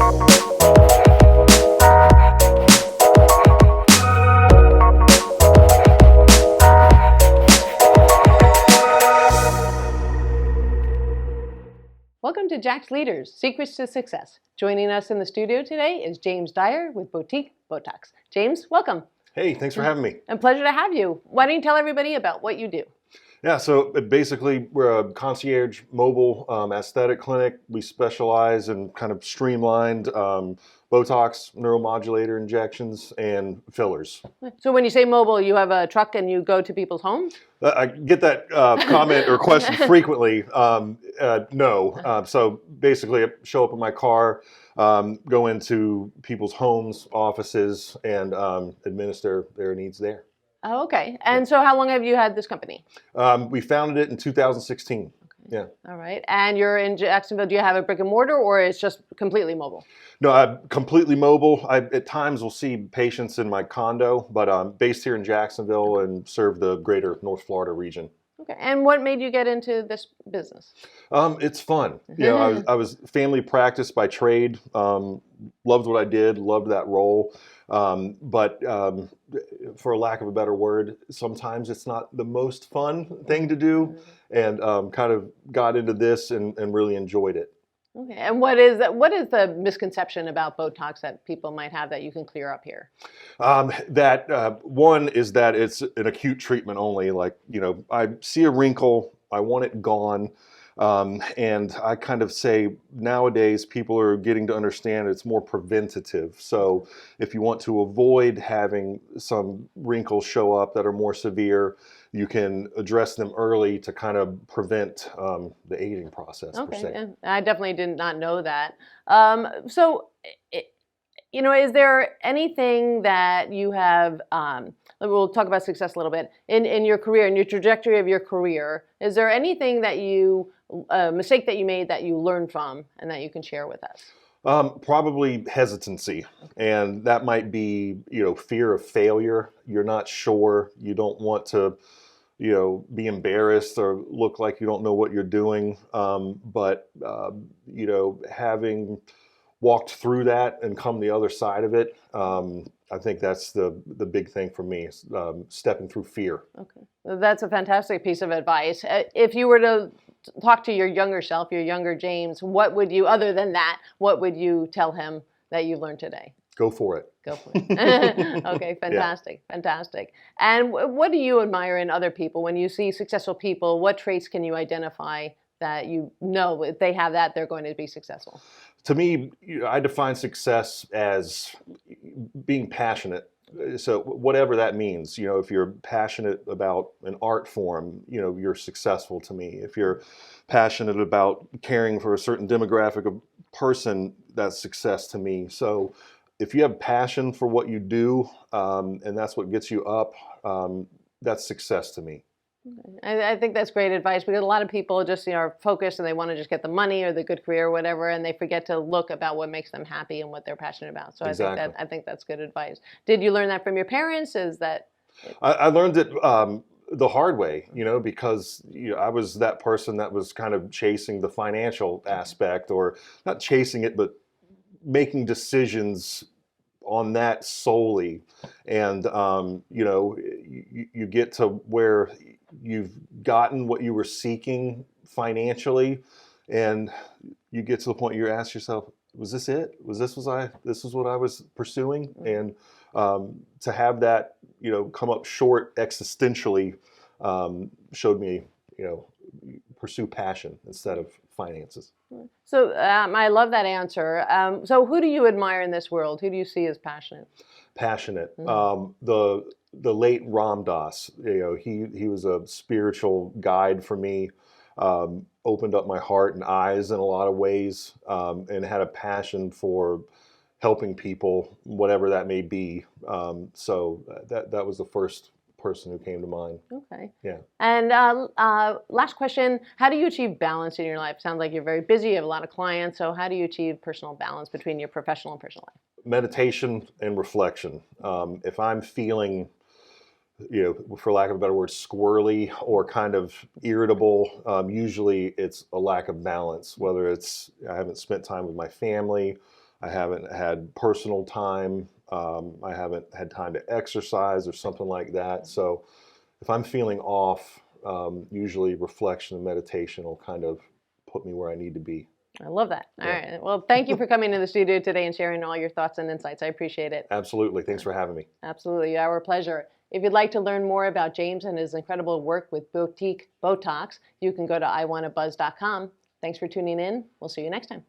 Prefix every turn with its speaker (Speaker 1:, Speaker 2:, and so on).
Speaker 1: Welcome to Jax Leaders, Secrets to Success. Joining us in the studio today is James Dyer with Boutique Botox. James, welcome.
Speaker 2: Hey, thanks for having me.
Speaker 1: A pleasure to have you. Why don't you tell everybody about what you do?
Speaker 2: Yeah, so basically we're a concierge mobile aesthetic clinic. We specialize in kind of streamlined Botox, neuromodulator injections, and fillers.
Speaker 1: So when you say mobile, you have a truck and you go to people's homes?
Speaker 2: I get that comment or question frequently. No. So basically I show up in my car, go into people's homes, offices, and administer their needs there.
Speaker 1: Oh, okay. And so how long have you had this company?
Speaker 2: We founded it in 2016. Okay. Yeah.
Speaker 1: All right. And you're in Jacksonville. Do you have a brick and mortar or it's just completely mobile?
Speaker 2: No, I'm completely mobile. I at times will see patients in my condo, but I'm based here in Jacksonville and serve the greater North Florida region.
Speaker 1: Okay. And what made you get into this business?
Speaker 2: It's fun. You know, I was family practice by trade. Loved what I did. Loved that role. But for a lack of a better word, sometimes it's not the most fun thing to do, and kind of got into this and really enjoyed it.
Speaker 1: Okay. And what is the misconception about Botox that people might have that you can clear up here?
Speaker 2: One is that it's an acute treatment only. Like, you know, I see a wrinkle, I want it gone. And I kind of say nowadays people are getting to understand it's more preventative. So if you want to avoid having some wrinkles show up that are more severe, you can address them early to kind of prevent the aging process.
Speaker 1: Okay,
Speaker 2: per se.
Speaker 1: I definitely did not know that. Is there anything that you have, we'll talk about success a little bit, in your career, in your trajectory of your career, is there anything that a mistake that you made that you learned from and that you can share with us?
Speaker 2: Probably hesitancy, and that might be, fear of failure. You're not sure, you don't want to, be embarrassed or look like you don't know what you're doing. But having walked through that and come the other side of it, I think that's the big thing for me, is stepping through fear.
Speaker 1: Okay, that's a fantastic piece of advice. If you were to talk to your younger self, your younger James, what would you tell him that you learned today?
Speaker 2: Go for it.
Speaker 1: Go for it. Okay, fantastic, fantastic. And what do you admire in other people? When you see successful people, what traits can you identify that if they have that, they're going to be successful?
Speaker 2: To me, I define success as being passionate. So whatever that means, if you're passionate about an art form, you're successful to me. If you're passionate about caring for a certain demographic of person, that's success to me. So if you have passion for what you do, and that's what gets you up, that's success to me.
Speaker 1: I think that's great advice, because a lot of people just are focused and they want to just get the money or the good career or whatever, and they forget to look about what makes them happy and what they're passionate about. So exactly. I think that's good advice. Did you learn that from your parents? I
Speaker 2: learned it the hard way, because I was that person that was kind of chasing the financial aspect, or not chasing it, but making decisions on that solely. And you get to where you've gotten what you were seeking financially, and you get to the point you ask yourself, was this it? This is what I was pursuing? And to have that, come up short existentially, showed me, pursue passion instead of finances.
Speaker 1: So I love that answer. So who do you admire in this world? Who do you see as passionate?
Speaker 2: Passionate. Mm-hmm. The late Ram Dass, he was a spiritual guide for me, opened up my heart and eyes in a lot of ways, and had a passion for helping people, whatever that may be. So that was the first person who came to mind.
Speaker 1: Okay.
Speaker 2: Yeah.
Speaker 1: And last question, how do you achieve balance in your life? Sounds like you're very busy, you have a lot of clients, so how do you achieve personal balance between your professional and personal life?
Speaker 2: Meditation and reflection. If I'm feeling, for lack of a better word, squirrely or kind of irritable, usually it's a lack of balance, whether it's I haven't spent time with my family, I haven't had personal time. I haven't had time to exercise or something like that. So if I'm feeling off, usually reflection and meditation will kind of put me where I need to be.
Speaker 1: I love that. All
Speaker 2: Yeah.
Speaker 1: right. Well, thank you for coming to the studio today and sharing all your thoughts and insights. I appreciate it.
Speaker 2: Absolutely. Thanks for having me.
Speaker 1: Absolutely. Our pleasure. If you'd like to learn more about James and his incredible work with Boutique Botox, you can go to iwantabuzz.com. Thanks for tuning in. We'll see you next time.